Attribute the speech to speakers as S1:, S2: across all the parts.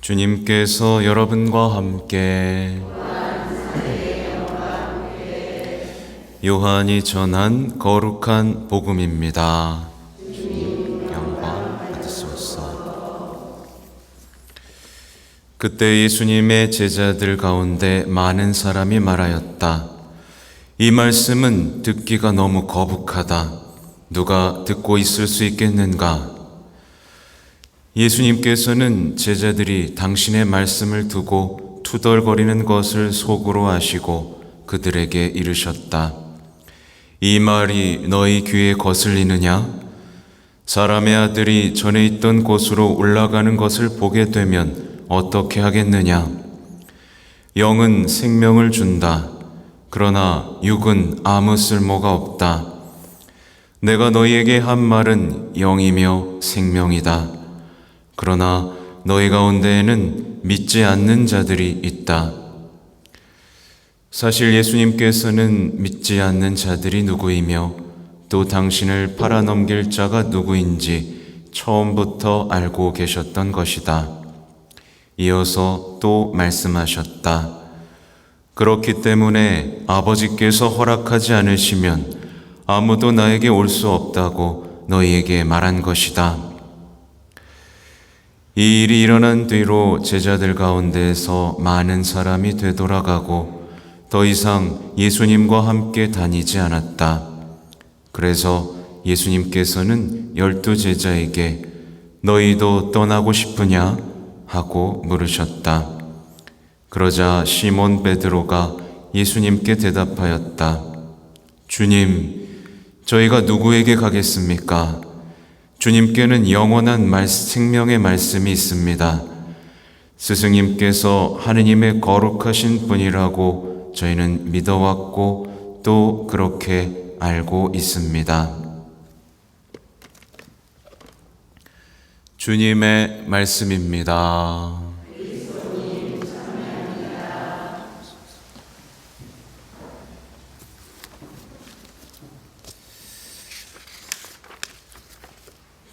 S1: 주님께서 여러분과 함께 요한이 전한 거룩한 복음입니다. 영광 받으소서. 그때 예수님의 제자들 가운데 많은 사람이 말하였다. 이 말씀은 듣기가 너무 거북하다. 누가 듣고 있을 수 있겠는가? 예수님께서는 제자들이 당신의 말씀을 두고 투덜거리는 것을 속으로 아시고 그들에게 이르셨다. 이 말이 너희 귀에 거슬리느냐? 사람의 아들이 전에 있던 곳으로 올라가는 것을 보게 되면 어떻게 하겠느냐? 영은 생명을 준다. 그러나 육은 아무 쓸모가 없다. 내가 너희에게 한 말은 영이며 생명이다. 그러나 너희 가운데에는 믿지 않는 자들이 있다. 사실 예수님께서는 믿지 않는 자들이 누구이며 또 당신을 팔아넘길 자가 누구인지 처음부터 알고 계셨던 것이다. 이어서 또 말씀하셨다. 그렇기 때문에 아버지께서 허락하지 않으시면 아무도 나에게 올 수 없다고 너희에게 말한 것이다. 이 일이 일어난 뒤로 제자들 가운데에서 많은 사람이 되돌아가고 더 이상 예수님과 함께 다니지 않았다. 그래서 예수님께서는 12 제자에게 너희도 떠나고 싶으냐? 하고 물으셨다. 그러자 시몬 베드로가 예수님께 대답하였다. 주님, 저희가 누구에게 가겠습니까? 주님께는 영원한 생명의 말씀이 있습니다. 스승님께서 하느님의 거룩하신 분이라고 저희는 믿어왔고 또 그렇게 알고 있습니다. 주님의 말씀입니다.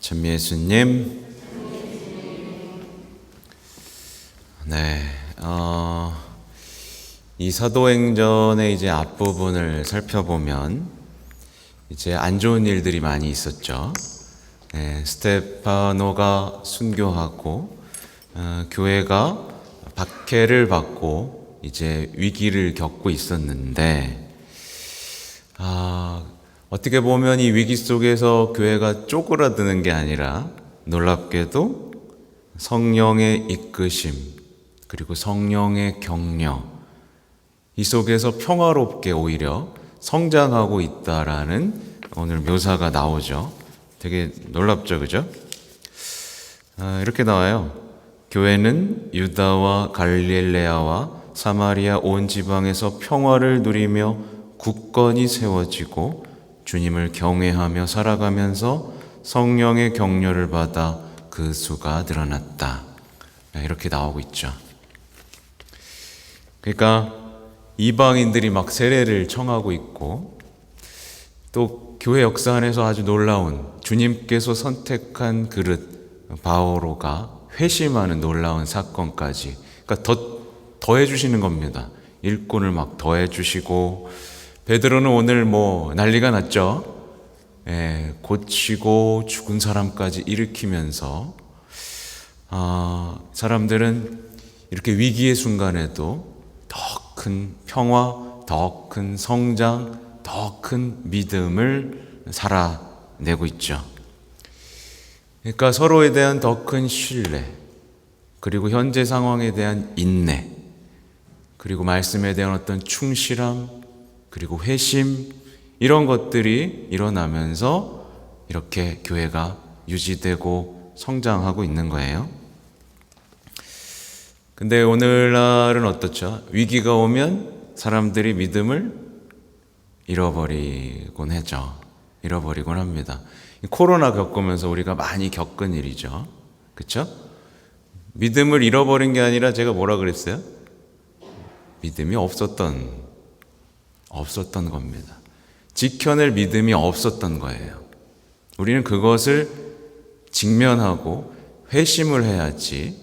S1: 참 예수님, 이 사도행전의 이제 앞부분을 살펴보면 이제 안 좋은 일들이 많이 있었죠. 스테파노가 순교하고 교회가 박해를 받고 이제 위기를 겪고 있었는데 어떻게 보면 이 위기 속에서 교회가 쪼그라드는 게 아니라 놀랍게도 성령의 이끄심 그리고 성령의 격려 이 속에서 평화롭게 오히려 성장하고 있다라는 오늘 묘사가 나오죠. 되게 놀랍죠, 그죠? 이렇게 나와요. 교회는 유다와 갈릴레아와 사마리아 온 지방에서 평화를 누리며 굳건히 세워지고 주님을 경외하며 살아가면서 성령의 격려를 받아 그 수가 늘어났다. 이렇게 나오고 있죠. 그러니까 이방인들이 막 세례를 청하고 있고 또 교회 역사 안에서 아주 놀라운 주님께서 선택한 그릇 바오로가 회심하는 놀라운 사건까지 그러니까 더해 주시는 겁니다. 일꾼을 막 더해 주시고 베드로는 오늘 난리가 났죠. 고치고 죽은 사람까지 일으키면서 사람들은 이렇게 위기의 순간에도 더 큰 평화, 더 큰 성장, 더 큰 믿음을 살아내고 있죠. 그러니까 서로에 대한 더 큰 신뢰, 그리고 현재 상황에 대한 인내, 그리고 말씀에 대한 어떤 충실함, 그리고 회심 이런 것들이 일어나면서 이렇게 교회가 유지되고 성장하고 있는 거예요. 근데 오늘날은 어떻죠? 위기가 오면 사람들이 믿음을 잃어버리곤 하죠. 잃어버리곤 합니다. 코로나 겪으면서 우리가 많이 겪은 일이죠. 그렇죠? 믿음을 잃어버린 게 아니라 제가 뭐라 그랬어요? 믿음이 없었던 겁니다. 지켜낼 믿음이 없었던 거예요. 우리는 그것을 직면하고 회심을 해야지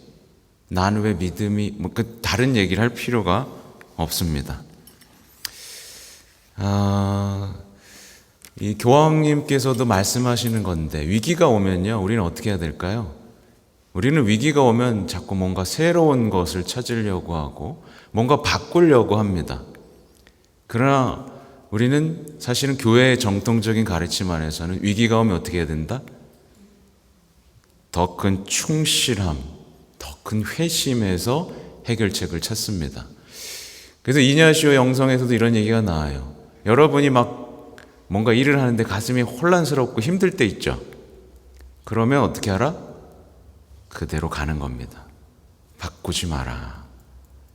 S1: 난 왜 믿음이 다른 얘기를 할 필요가 없습니다. 이 교황님께서도 말씀하시는 건데, 위기가 오면요, 우리는 어떻게 해야 될까요? 우리는 위기가 오면 자꾸 뭔가 새로운 것을 찾으려고 하고 뭔가 바꾸려고 합니다. 그러나 우리는 사실은 교회의 정통적인 가르침 안에서는 위기가 오면 어떻게 해야 된다? 더 큰 충실함, 더 큰 회심에서 해결책을 찾습니다. 그래서 이냐시오 영성에서도 이런 얘기가 나와요. 여러분이 막 뭔가 일을 하는데 가슴이 혼란스럽고 힘들 때 있죠. 그러면 어떻게 하라? 그대로 가는 겁니다. 바꾸지 마라.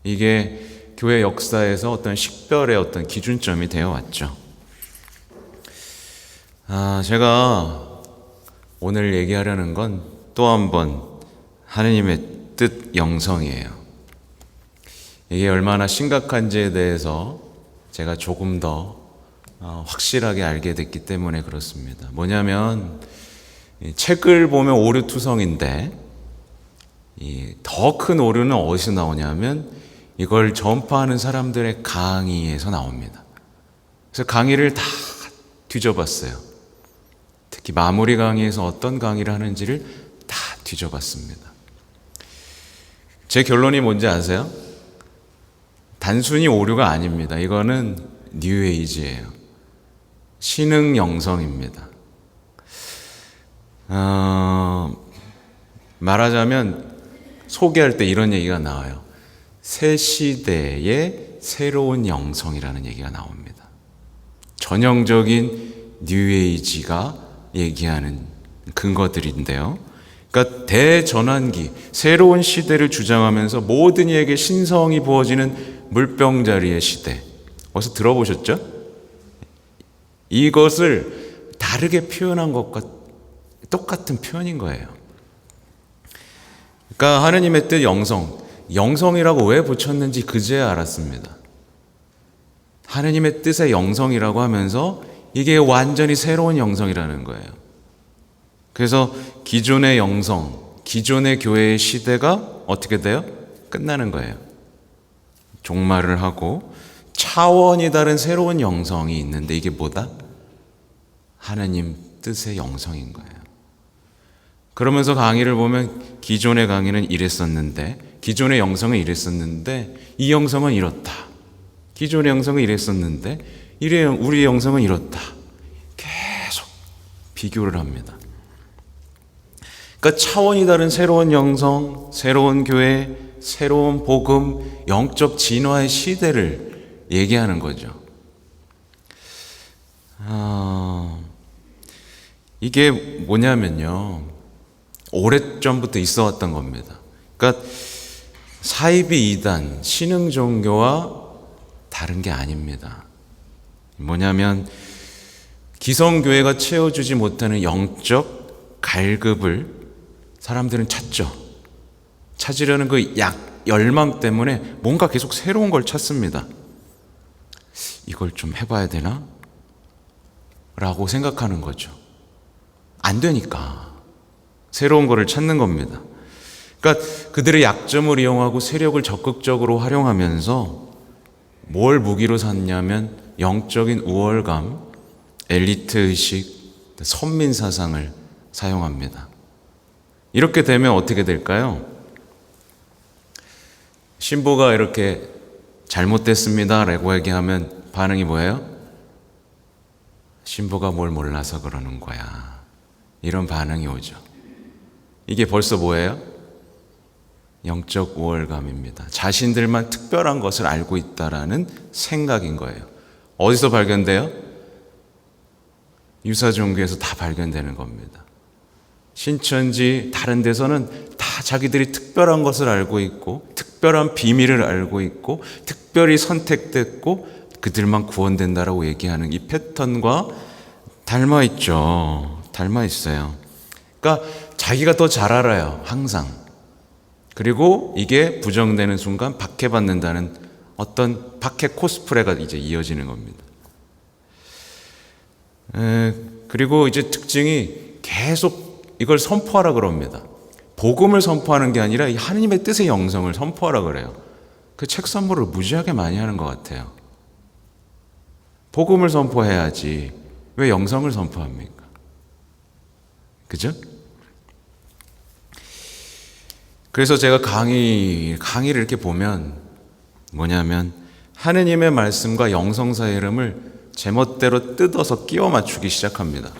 S1: 이게 교회 역사에서 어떤 식별의 어떤 기준점이 되어 왔죠. 제가 오늘 얘기하려는 건 또 한 번 하느님의 뜻 영성이에요. 이게 얼마나 심각한지에 대해서 제가 조금 더 확실하게 알게 됐기 때문에 그렇습니다. 뭐냐면 책을 보면 오류투성인데 더 큰 오류는 어디서 나오냐면 이걸 전파하는 사람들의 강의에서 나옵니다. 그래서 강의를 다 뒤져봤어요. 특히 마무리 강의에서 어떤 강의를 하는지를 다 뒤져봤습니다. 제 결론이 뭔지 아세요? 단순히 오류가 아닙니다. 이거는 뉴에이지예요. 신흥 영성입니다. 말하자면 소개할 때 이런 얘기가 나와요. 새 시대의 새로운 영성이라는 얘기가 나옵니다. 전형적인 뉴에이지가 얘기하는 근거들인데요. 그러니까 대전환기, 새로운 시대를 주장하면서 모든 이에게 신성이 부어지는 물병자리의 시대. 어디서 들어보셨죠? 이것을 다르게 표현한 것과 똑같은 표현인 거예요. 그러니까 하느님의 뜻 영성이라고 왜 붙였는지 그제야 알았습니다. 하느님의 뜻의 영성이라고 하면서 이게 완전히 새로운 영성이라는 거예요. 그래서 기존의 영성, 기존의 교회의 시대가 어떻게 돼요? 끝나는 거예요. 종말을 하고 차원이 다른 새로운 영성이 있는데 이게 뭐다? 하느님 뜻의 영성인 거예요. 그러면서 강의를 보면 기존의 강의는 이랬었는데, 기존의 영성은 이랬었는데 이 영성은 이렇다. 기존의 영성은 이랬었는데 우리 영성은 이렇다. 계속 비교를 합니다. 그러니까 차원이 다른 새로운 영성, 새로운 교회, 새로운 복음, 영적 진화의 시대를 얘기하는 거죠. 이게 뭐냐면요, 오래전부터 있어 왔던 겁니다. 그러니까 사이비 이단, 신흥 종교와 다른 게 아닙니다. 뭐냐면 기성교회가 채워주지 못하는 영적 갈급을 사람들은 찾죠. 찾으려는 그 열망 때문에 뭔가 계속 새로운 걸 찾습니다. 이걸 좀 해봐야 되나? 라고 생각하는 거죠. 안 되니까 새로운 거를 찾는 겁니다. 그러니까 그들의 약점을 이용하고 세력을 적극적으로 활용하면서 뭘 무기로 삼냐면 영적인 우월감, 엘리트 의식, 선민 사상을 사용합니다. 이렇게 되면 어떻게 될까요? 신부가 이렇게 잘못됐습니다 라고 얘기하면 반응이 뭐예요? 신부가 뭘 몰라서 그러는 거야. 이런 반응이 오죠. 이게 벌써 뭐예요? 영적 우월감입니다. 자신들만 특별한 것을 알고 있다라는 생각인 거예요. 어디서 발견돼요? 유사종교에서 다 발견되는 겁니다. 신천지 다른 데서는 다 자기들이 특별한 것을 알고 있고 특별한 비밀을 알고 있고 특별히 선택됐고 그들만 구원된다라고 얘기하는 이 패턴과 닮아 있죠. 닮아 있어요. 그러니까 자기가 더 잘 알아요. 항상. 그리고 이게 부정되는 순간 박해받는다는 어떤 박해 코스프레가 이제 이어지는 겁니다. 그리고 이제 특징이 계속 이걸 선포하라 그럽니다. 복음을 선포하는 게 아니라 이 하느님의 뜻의 영성을 선포하라 그래요. 그 책 선물을 무지하게 많이 하는 것 같아요. 복음을 선포해야지 왜 영성을 선포합니까? 그죠? 그래서 제가 강의를 이렇게 보면 뭐냐면 하느님의 말씀과 영성사의 이름을 제멋대로 뜯어서 끼워 맞추기 시작합니다.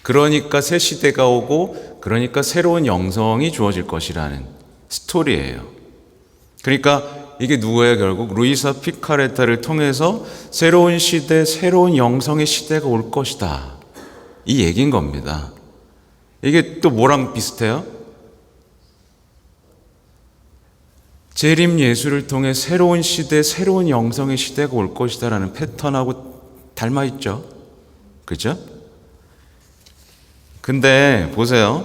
S1: 그러니까 새 시대가 오고 그러니까 새로운 영성이 주어질 것이라는 스토리예요. 그러니까 이게 누구예요? 결국 루이사 피카레타를 통해서 새로운 시대, 새로운 영성의 시대가 올 것이다. 이 얘기인 겁니다. 이게 또 뭐랑 비슷해요? 재림 예수를 통해 새로운 시대, 새로운 영성의 시대가 올 것이다 라는 패턴하고 닮아있죠. 그죠? 근데 보세요.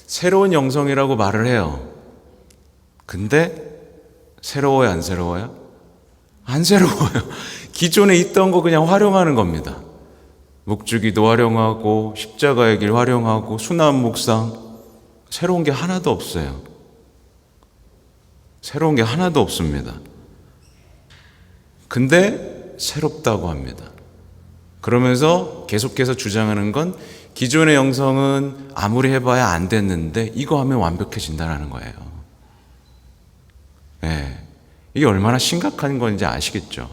S1: 새로운 영성이라고 말을 해요. 근데 새로워요, 안 새로워요? 안 새로워요. 기존에 있던 거 그냥 활용하는 겁니다. 묵주기도 활용하고 십자가의 길 활용하고 순환 묵상, 새로운 게 하나도 없어요. 새로운 게 하나도 없습니다. 근데 새롭다고 합니다. 그러면서 계속해서 주장하는 건 기존의 영성은 아무리 해봐야 안 됐는데 이거 하면 완벽해진다는 거예요. 네. 이게 얼마나 심각한 건지 아시겠죠?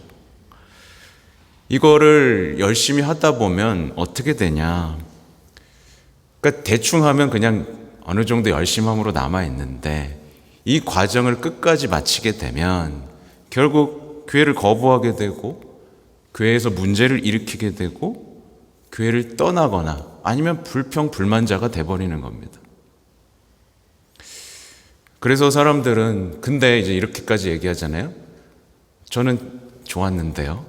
S1: 이거를 열심히 하다 보면 어떻게 되냐. 그러니까 대충 하면 그냥 어느 정도 열심함으로 남아있는데 이 과정을 끝까지 마치게 되면 결국 교회를 거부하게 되고 교회에서 문제를 일으키게 되고 교회를 떠나거나 아니면 불평불만자가 돼버리는 겁니다. 그래서 사람들은 근데 이제 이렇게까지 얘기하잖아요. 저는 좋았는데요.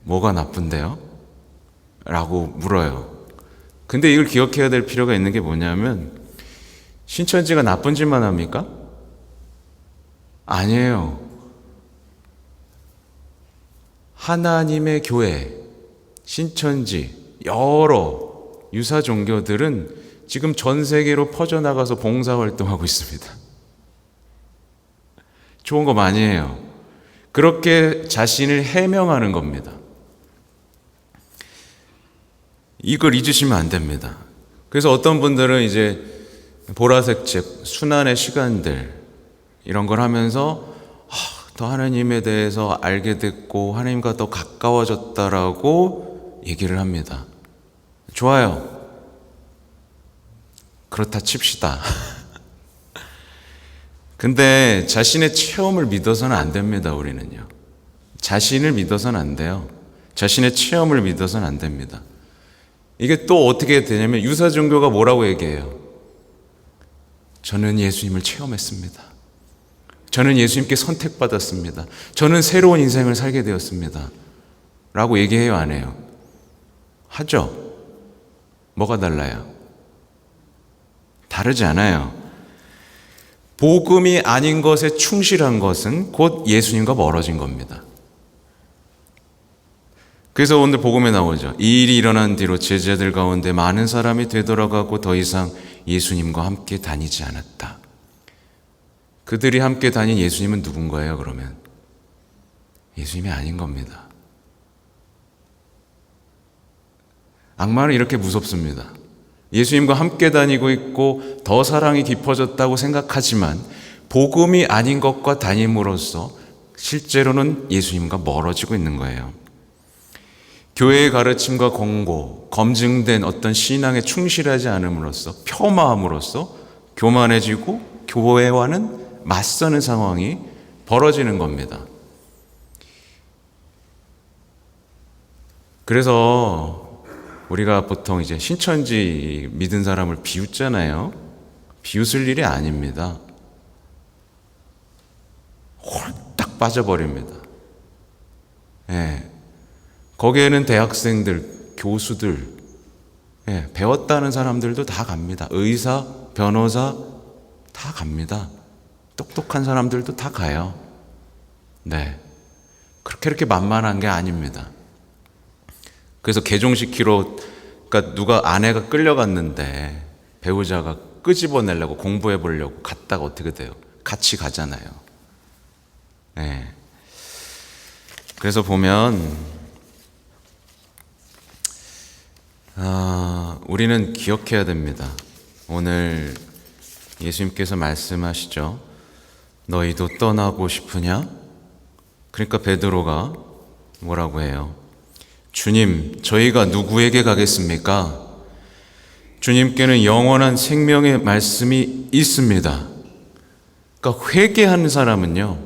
S1: 뭐가 나쁜데요? 라고 물어요. 근데 이걸 기억해야 될 필요가 있는 게 뭐냐면 신천지가 나쁜 짓만 합니까? 아니에요. 하나님의 교회, 신천지, 여러 유사 종교들은 지금 전 세계로 퍼져나가서 봉사활동하고 있습니다. 좋은 거 많이 해요. 그렇게 자신을 해명하는 겁니다. 이걸 잊으시면 안 됩니다. 그래서 어떤 분들은 이제 보라색 책, 순환의 시간들 이런 걸 하면서 더 하나님에 대해서 알게 됐고 하나님과 더 가까워졌다라고 얘기를 합니다. 좋아요. 그렇다 칩시다. 근데 자신의 체험을 믿어서는 안 됩니다. 우리는요. 자신을 믿어서는 안 돼요. 자신의 체험을 믿어서는 안 됩니다. 이게 또 어떻게 되냐면 유사 종교가 뭐라고 얘기해요? 저는 예수님을 체험했습니다. 저는 예수님께 선택받았습니다. 저는 새로운 인생을 살게 되었습니다. 라고 얘기해요, 안 해요? 하죠? 뭐가 달라요? 다르지 않아요. 복음이 아닌 것에 충실한 것은 곧 예수님과 멀어진 겁니다. 그래서 오늘 복음에 나오죠. 이 일이 일어난 뒤로 제자들 가운데 많은 사람이 되돌아가고 더 이상 예수님과 함께 다니지 않았다. 그들이 함께 다닌 예수님은 누군가예요, 그러면? 예수님이 아닌 겁니다. 악마는 이렇게 무섭습니다. 예수님과 함께 다니고 있고 더 사랑이 깊어졌다고 생각하지만 복음이 아닌 것과 다님으로써 실제로는 예수님과 멀어지고 있는 거예요. 교회의 가르침과 권고, 검증된 어떤 신앙에 충실하지 않음으로써 폄하함으로써 교만해지고 교회와는 맞서는 상황이 벌어지는 겁니다. 그래서 우리가 보통 이제 신천지 믿은 사람을 비웃잖아요. 비웃을 일이 아닙니다. 홀딱 빠져버립니다. 예. 거기에는 대학생들, 교수들, 예, 배웠다는 사람들도 다 갑니다. 의사, 변호사 다 갑니다. 똑똑한 사람들도 다 가요. 네. 그렇게 만만한 게 아닙니다. 그래서 개종시키러, 그러니까 누가 아내가 끌려갔는데 배우자가 끄집어내려고 공부해 보려고 갔다가 어떻게 돼요? 같이 가잖아요. 네. 그래서 보면 우리는 기억해야 됩니다. 오늘 예수님께서 말씀하시죠. 너희도 떠나고 싶으냐? 그러니까 베드로가 뭐라고 해요? 주님, 저희가 누구에게 가겠습니까? 주님께는 영원한 생명의 말씀이 있습니다. 그러니까 회개하는 사람은요,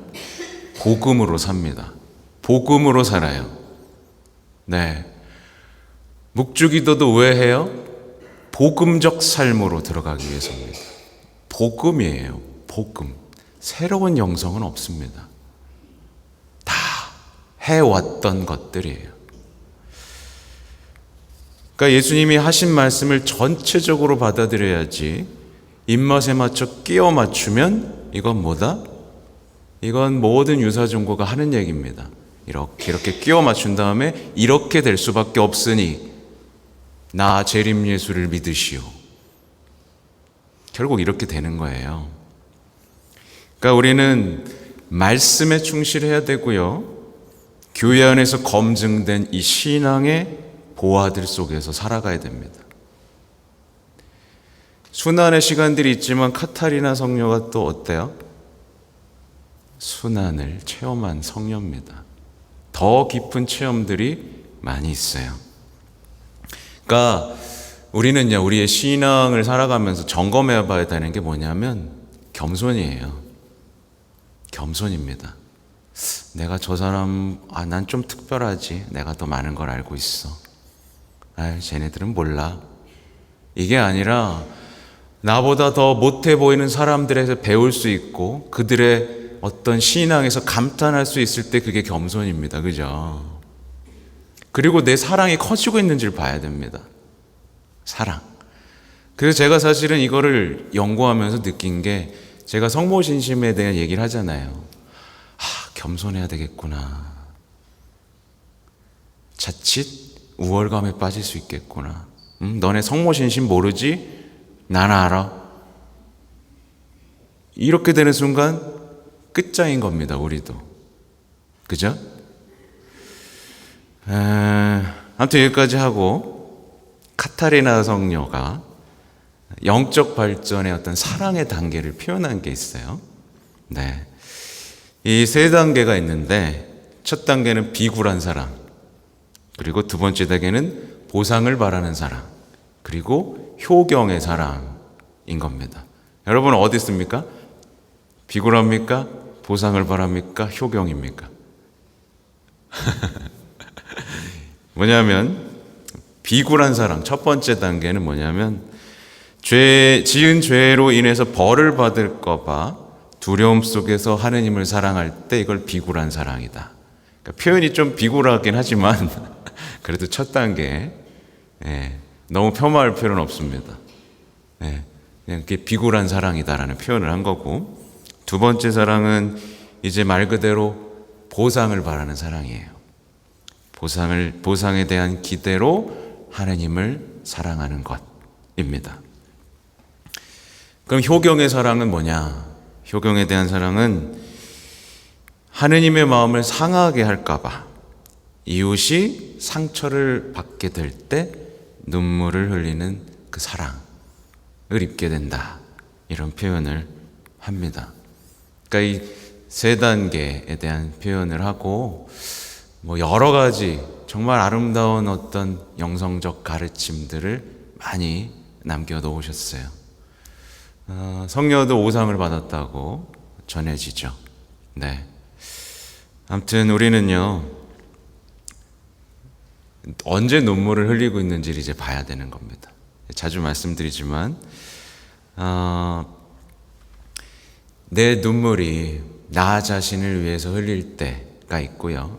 S1: 복음으로 삽니다. 복음으로 살아요. 네. 묵주기도도 왜 해요? 복음적 삶으로 들어가기 위해서입니다. 복음이에요. 복음. 새로운 영성은 없습니다. 다 해왔던 것들이에요. 그러니까 예수님이 하신 말씀을 전체적으로 받아들여야지 입맛에 맞춰 끼워 맞추면 이건 뭐다? 이건 모든 유사종교가 하는 얘기입니다. 이렇게 끼워 맞춘 다음에 이렇게 될 수밖에 없으니 나 재림 예수를 믿으시오. 결국 이렇게 되는 거예요. 그러니까 우리는 말씀에 충실해야 되고요. 교회 안에서 검증된 이 신앙의 보화들 속에서 살아가야 됩니다. 순환의 시간들이 있지만 카타리나 성녀가 또 어때요? 순환을 체험한 성녀입니다. 더 깊은 체험들이 많이 있어요. 그러니까 우리는요, 우리의 신앙을 살아가면서 점검해 봐야 되는 게 뭐냐면 겸손이에요. 겸손입니다. 내가 저 사람, 난 좀 특별하지. 내가 더 많은 걸 알고 있어. 쟤네들은 몰라. 이게 아니라 나보다 더 못해 보이는 사람들에서 배울 수 있고 그들의 어떤 신앙에서 감탄할 수 있을 때 그게 겸손입니다. 그죠? 그리고 내 사랑이 커지고 있는지를 봐야 됩니다. 사랑. 그래서 제가 사실은 이거를 연구하면서 느낀 게 제가 성모신심에 대한 얘기를 하잖아요. 겸손해야 되겠구나. 자칫 우월감에 빠질 수 있겠구나. 너네 성모신심 모르지? 난 알아. 이렇게 되는 순간 끝장인 겁니다. 우리도. 그죠? 아무튼 여기까지 하고 카타리나 성녀가 영적 발전의 어떤 사랑의 단계를 표현한 게 있어요. 네. 이 세 단계가 있는데 첫 단계는 비굴한 사랑, 그리고 두 번째 단계는 보상을 바라는 사랑, 그리고 효경의 사랑인 겁니다. 여러분 어디 있습니까? 비굴합니까? 보상을 바랍니까? 효경입니까? 뭐냐면 비굴한 사랑, 첫 번째 단계는 뭐냐면 지은 죄로 인해서 벌을 받을까 봐 두려움 속에서 하느님을 사랑할 때 이걸 비굴한 사랑이다. 그러니까 표현이 좀 비굴하긴 하지만 그래도 첫 단계, 너무 폄하할 필요는 없습니다. 그냥 그게 비굴한 사랑이다라는 표현을 한 거고, 두 번째 사랑은 이제 말 그대로 보상을 바라는 사랑이에요. 보상에 대한 기대로 하느님을 사랑하는 것입니다. 그럼 효경의 사랑은 뭐냐? 효경에 대한 사랑은 하느님의 마음을 상하게 할까봐 이웃이 상처를 받게 될 때 눈물을 흘리는 그 사랑을 입게 된다. 이런 표현을 합니다. 그러니까 이 세 단계에 대한 표현을 하고 여러 가지 정말 아름다운 어떤 영성적 가르침들을 많이 남겨놓으셨어요. 성녀도 오상을 받았다고 전해지죠. 네. 아무튼 우리는요, 언제 눈물을 흘리고 있는지를 이제 봐야 되는 겁니다. 자주 말씀드리지만, 내 눈물이 나 자신을 위해서 흘릴 때가 있고요,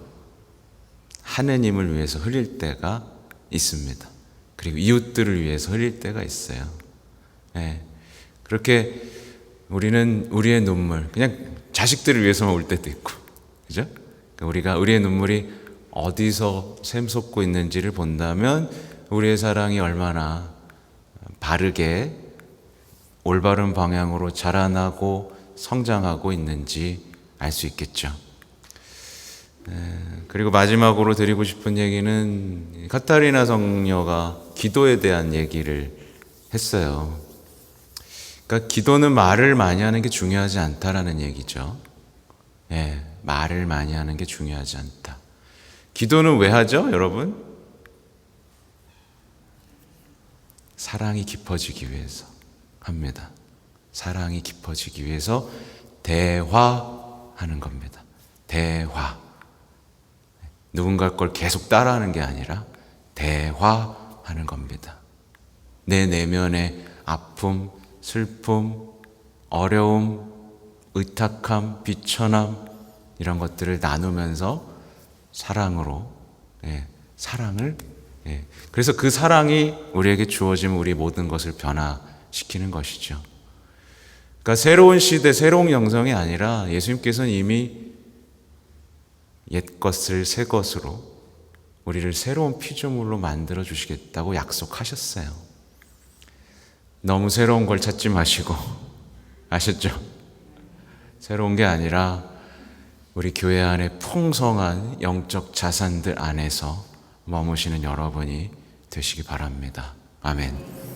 S1: 하느님을 위해서 흘릴 때가 있습니다. 그리고 이웃들을 위해서 흘릴 때가 있어요. 그렇게 우리는 우리의 눈물, 그냥 자식들을 위해서만 울 때도 있고, 그죠? 우리가 우리의 눈물이 어디서 샘솟고 있는지를 본다면 우리의 사랑이 얼마나 바르게 올바른 방향으로 자라나고 성장하고 있는지 알 수 있겠죠. 그리고 마지막으로 드리고 싶은 얘기는 카타리나 성녀가 기도에 대한 얘기를 했어요. 그러니까 기도는 말을 많이 하는 게 중요하지 않다라는 얘기죠. 말을 많이 하는 게 중요하지 않다. 기도는 왜 하죠, 여러분? 사랑이 깊어지기 위해서 합니다. 사랑이 깊어지기 위해서 대화하는 겁니다. 대화. 누군가 걸 계속 따라하는 게 아니라 대화하는 겁니다. 내 내면의 아픔, 슬픔, 어려움, 의탁함, 비천함 이런 것들을 나누면서 사랑으로 사랑을 그래서 그 사랑이 우리에게 주어지면 우리 모든 것을 변화시키는 것이죠. 그러니까 새로운 시대, 새로운 영성이 아니라 예수님께서는 이미 옛것을 새 것으로 우리를 새로운 피조물로 만들어 주시겠다고 약속하셨어요. 너무 새로운 걸 찾지 마시고 아셨죠? 새로운 게 아니라 우리 교회 안에 풍성한 영적 자산들 안에서 머무시는 여러분이 되시기 바랍니다. 아멘.